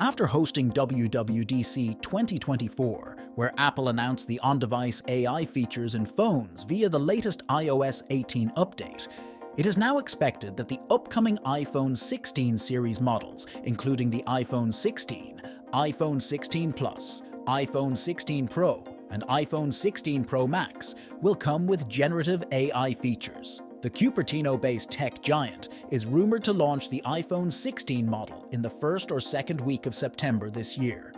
After hosting WWDC 2024, where Apple announced the on-device AI features in phones via the latest iOS 18 update, it is now expected that the upcoming iPhone 16 series models, including the iPhone 16, iPhone 16 Plus, iPhone 16 Pro, and iPhone 16 Pro Max, will come with generative AI features. The Cupertino-based tech giant is rumored to launch the iPhone 16 model in the first or second week of September this year.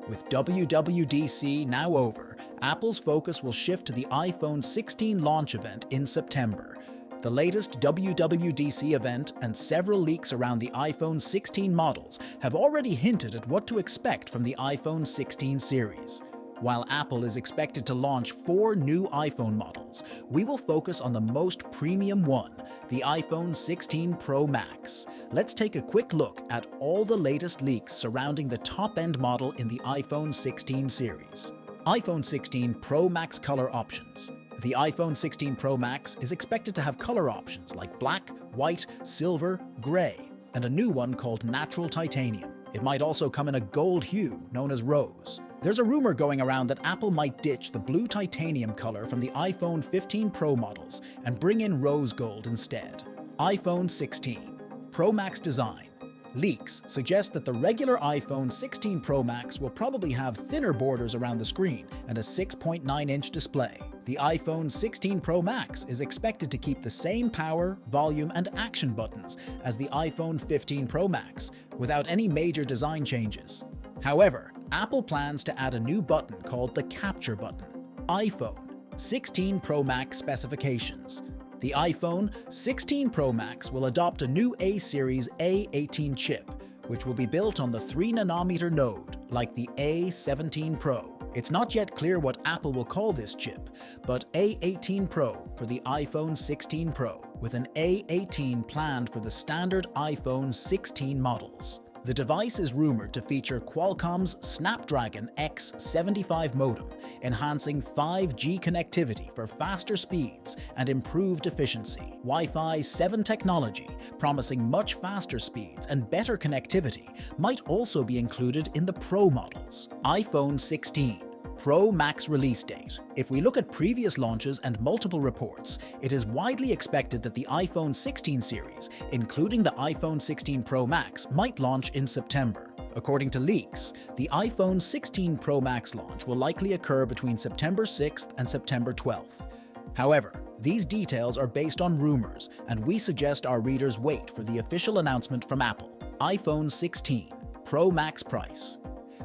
With WWDC now over, Apple's focus will shift to the iPhone 16 launch event in September. The latest WWDC event and several leaks around the iPhone 16 models have already hinted at what to expect from the iPhone 16 series. While Apple is expected to launch 4 new iPhone models, we will focus on the most premium one, the iPhone 16 Pro Max. Let's take a quick look at all the latest leaks surrounding the top-end model in the iPhone 16 series. iPhone 16 Pro Max color options. The iPhone 16 Pro Max is expected to have color options like black, white, silver, gray, and a new one called Natural Titanium. It might also come in a gold hue known as Rose. There's a rumor going around that Apple might ditch the blue titanium color from the iPhone 15 Pro models and bring in rose gold instead. iPhone 16 Pro Max design. Leaks suggest that the regular iPhone 16 Pro Max will probably have thinner borders around the screen and a 6.9-inch display. The iPhone 16 Pro Max is expected to keep the same power, volume, and action buttons as the iPhone 15 Pro Max, without any major design changes. However, Apple plans to add a new button called the Capture button. iPhone 16 Pro Max specifications. The iPhone 16 Pro Max will adopt a new A-series A18 chip, which will be built on the 3nm node, like the A17 Pro. It's not yet clear what Apple will call this chip, but A18 Pro for the iPhone 16 Pro, with an A18 planned for the standard iPhone 16 models. The device is rumored to feature Qualcomm's Snapdragon X75 modem, enhancing 5G connectivity for faster speeds and improved efficiency. Wi-Fi 7 technology, promising much faster speeds and better connectivity, might also be included in the Pro models. iPhone 16 Pro Max release date. If we look at previous launches and multiple reports, it is widely expected that the iPhone 16 series, including the iPhone 16 Pro Max, might launch in September. According to leaks, the iPhone 16 Pro Max launch will likely occur between September 6th and September 12th. However, these details are based on rumors, and we suggest our readers wait for the official announcement from Apple. iPhone 16 Pro Max price.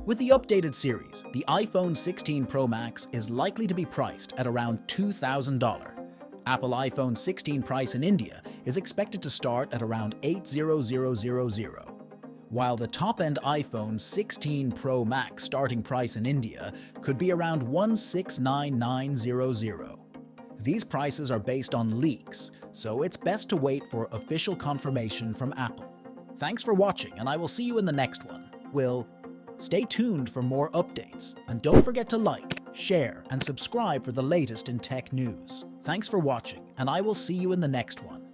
With the updated series, the iPhone 16 Pro Max is likely to be priced at around $2,000. Apple iPhone 16 price in India is expected to start at around $80000, while the top-end iPhone 16 Pro Max starting price in India could be around $169,900. These prices are based on leaks, so it's best to wait for official confirmation from Apple. Thanks for watching, and I will see you in the next one. Stay tuned for more updates, and don't forget to like, share, and subscribe for the latest in tech news. Thanks for watching, and I will see you in the next one.